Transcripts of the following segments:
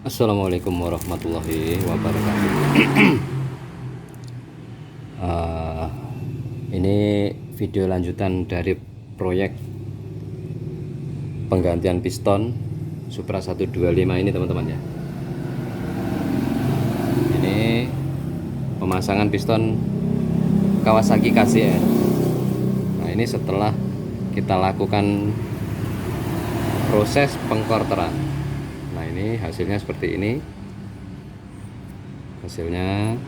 Assalamualaikum warahmatullahi wabarakatuh. Eh, ini video lanjutan dari proyek penggantian piston Supra 125 ini teman-teman ya. Ini pemasangan piston Kawasaki KZR. Nah, ini setelah kita lakukan proses pengkorteran. Nah, ini hasilnya seperti ini. Hasilnya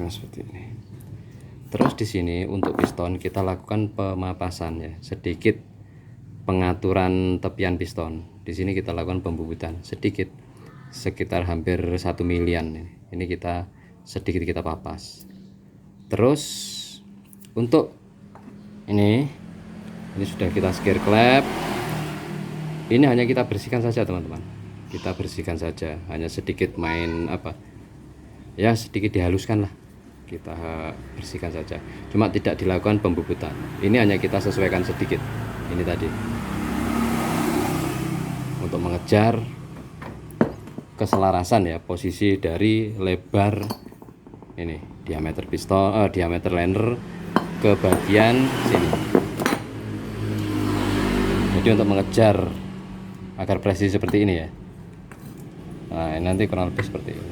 seperti ini. Terus di sini untuk piston kita lakukan pemapasan ya, sedikit pengaturan tepian piston. Di sini kita lakukan pembubutan sedikit, sekitar hampir 1 milian. Ini kita sedikit kita papas. Terus untuk ini sudah kita scare klep. Ini hanya kita bersihkan saja teman-teman. Kita bersihkan saja, hanya sedikit main ya, sedikit dihaluskan lah, kita bersihkan saja, cuma tidak dilakukan pembubutan. Ini hanya kita sesuaikan sedikit ini tadi untuk mengejar keselarasan ya, posisi dari lebar ini diameter piston, diameter liner ke bagian sini. Jadi untuk mengejar agar presisi seperti ini ya. Nah, nanti kurang lebih seperti ini.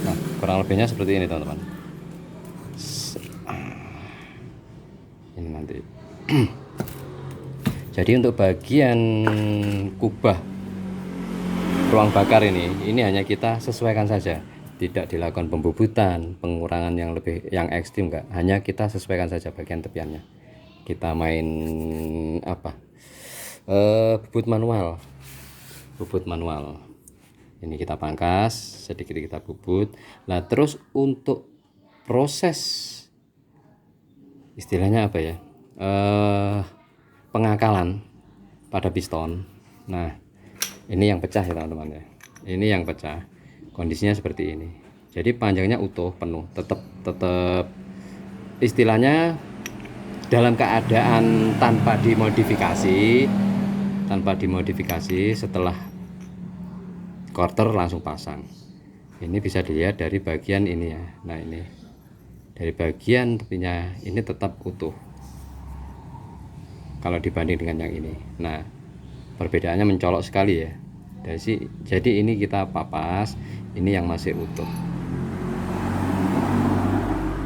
Nah, kurang lebihnya seperti ini teman-teman. Ini nanti. Jadi untuk bagian kubah ruang bakar ini hanya kita sesuaikan saja, tidak dilakukan pembubutan, pengurangan yang ekstrim enggak, hanya kita sesuaikan saja bagian tepiannya. Kita main bubut manual. Ini kita pangkas sedikit, kita bubut. Nah, terus untuk proses istilahnya apa ya, pengakalan pada piston. Nah, ini yang pecah ya teman-teman ya, ini yang pecah, kondisinya seperti ini. Jadi panjangnya utuh penuh, tetap istilahnya dalam keadaan tanpa dimodifikasi. Setelah quarter langsung pasang. Ini bisa dilihat dari bagian ini ya. Nah, ini dari bagian tepinya ini tetap utuh kalau dibanding dengan yang ini. Nah, perbedaannya mencolok sekali ya. Jadi ini kita papas, ini yang masih utuh.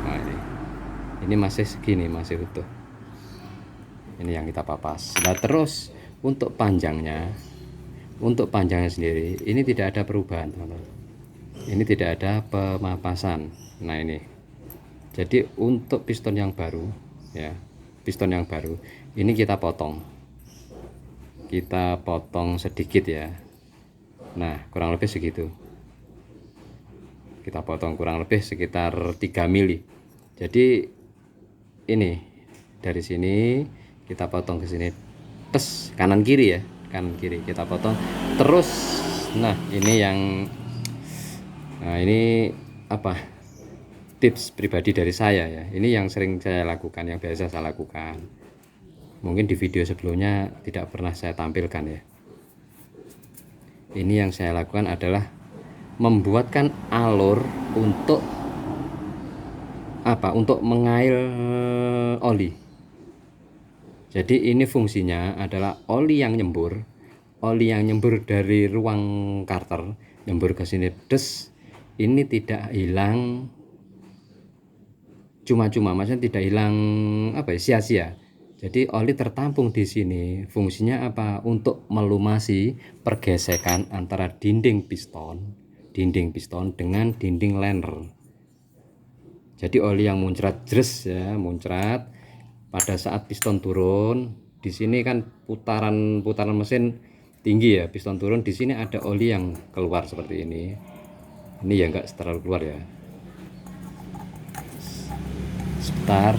Nah, ini masih segini, masih utuh. Ini yang kita papas. Nah, terus untuk panjangnya sendiri ini tidak ada perubahan teman-teman. Ini tidak ada pemapasan. Nah, ini jadi untuk piston yang baru ya, ini kita potong sedikit ya. Nah, kurang lebih segitu, kita potong kurang lebih sekitar 3 mili. Jadi ini dari sini kita potong ke sini, tes kanan kiri kita potong terus. Nah, ini tips pribadi dari saya ya, ini yang sering saya lakukan, yang biasa saya lakukan. Mungkin di video sebelumnya tidak pernah saya tampilkan ya. Ini yang saya lakukan adalah membuatkan alur untuk mengail oli. Jadi ini fungsinya adalah oli yang nyembur dari ruang karter nyembur ke sini, ini tidak hilang cuma-cuma, maksudnya tidak hilang sia-sia. Jadi oli tertampung di sini. Fungsinya apa? Untuk melumasi pergesekan antara dinding piston dengan dinding liner. Jadi oli yang muncrat pada saat piston turun. Di sini kan putaran mesin tinggi ya, piston turun, di sini ada oli yang keluar seperti ini. Ini ya enggak terlalu keluar ya. Sebentar.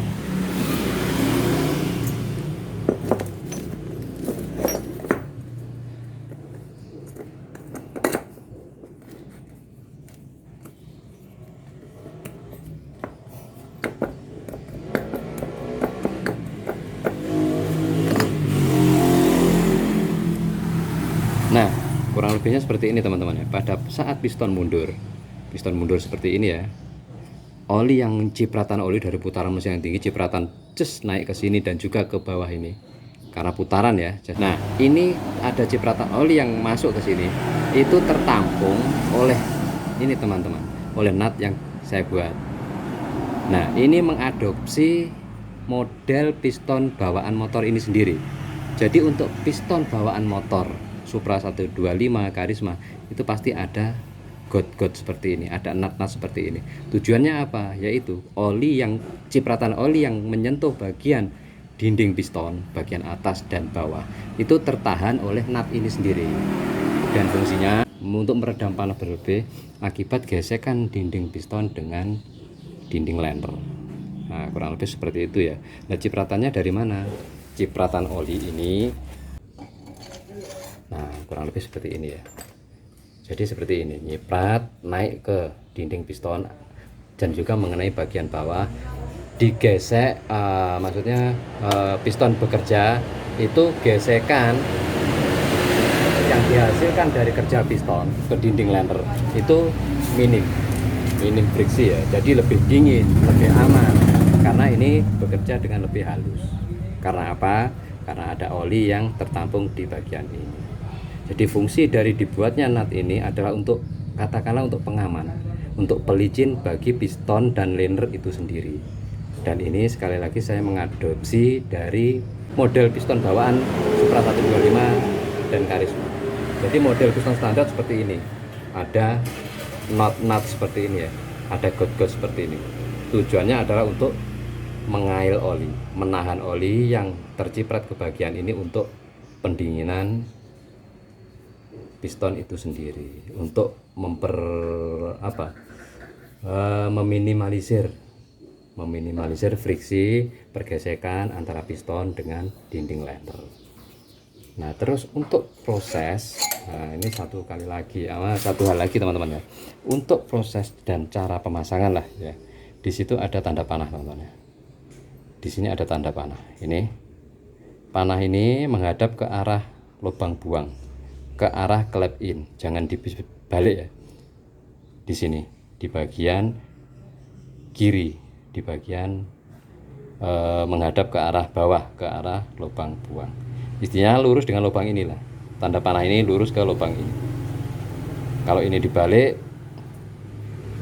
lebihnya seperti ini teman-teman ya. Pada saat piston mundur seperti ini ya, oli yang cipratan oli dari putaran mesin yang tinggi cipratan naik ke sini dan juga ke bawah ini karena putaran ya. Nah ini ada cipratan oli yang masuk ke sini, itu tertampung oleh ini teman-teman, oleh nut yang saya buat. Nah ini mengadopsi model piston bawaan motor ini sendiri. Jadi untuk piston bawaan motor Supra 125 Karisma itu pasti ada got seperti ini, ada nut-nut seperti ini. Tujuannya apa? Yaitu oli yang cipratan oli yang menyentuh bagian dinding piston bagian atas dan bawah itu tertahan oleh nut ini sendiri, dan fungsinya untuk meredam panas berlebih akibat gesekan dinding piston dengan dinding lenter. Nah kurang lebih seperti itu ya. Nah cipratannya dari mana? Cipratan oli ini, nah kurang lebih seperti ini ya. Jadi seperti ini, nyiprat naik ke dinding piston dan juga mengenai bagian bawah, digesek, maksudnya piston bekerja itu gesekan yang dihasilkan dari kerja piston ke dinding lenter itu minim friksi ya, jadi lebih dingin, lebih aman karena ini bekerja dengan lebih halus. Karena apa? Karena ada oli yang tertampung di bagian ini. Jadi fungsi dari dibuatnya nut ini adalah untuk, katakanlah untuk pengaman, untuk pelicin bagi piston dan liner itu sendiri. Dan ini sekali lagi saya mengadopsi dari model piston bawaan Supra 125 dan Karisma. Jadi model piston standar seperti ini, ada nut seperti ini ya, ada got seperti ini. Tujuannya adalah untuk mengail oli, menahan oli yang terciprat ke bagian ini untuk pendinginan piston itu sendiri, untuk meminimalisir friksi pergesekan antara piston dengan dinding lenter. Nah terus untuk proses, nah ini satu hal lagi teman-teman ya, untuk proses dan cara pemasangan lah ya. Di situ ada tanda panah teman-teman ya. Di sini ada tanda panah. Ini panah ini menghadap ke arah lubang buang, ke arah klep in, jangan dibalik ya. Di sini di bagian kiri, di bagian menghadap ke arah bawah, ke arah lubang buang. Istilahnya lurus dengan lubang inilah. Tanda panah ini lurus ke lubang ini. Kalau ini dibalik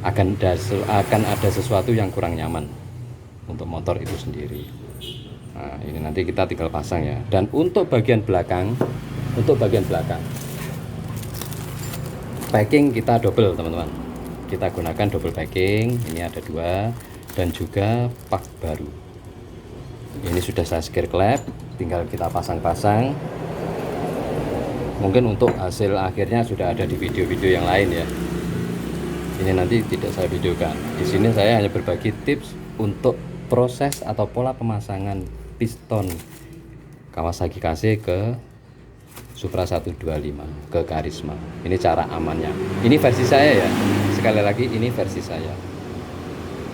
akan ada sesuatu yang kurang nyaman untuk motor itu sendiri. Nah, ini nanti kita tinggal pasang ya. Dan untuk bagian belakang, packing kita double teman-teman. Kita gunakan double packing. Ini ada 2 dan juga pak baru. Ini sudah saya skir klep, tinggal kita pasang-pasang. Mungkin untuk hasil akhirnya sudah ada di video-video yang lain ya. Ini nanti tidak saya videokan. Di sini saya hanya berbagi tips untuk proses atau pola pemasangan piston Kawasaki KC ke Supra 125 ke Karisma. Ini cara amannya. Ini versi saya ya. Sekali lagi ini versi saya.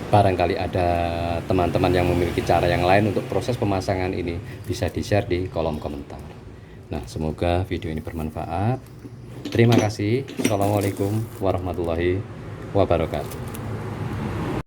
Barangkali ada teman-teman yang memiliki cara yang lain untuk proses pemasangan ini, bisa di-share di kolom komentar. Nah, semoga video ini bermanfaat. Terima kasih. Assalamualaikum warahmatullahi wabarakatuh.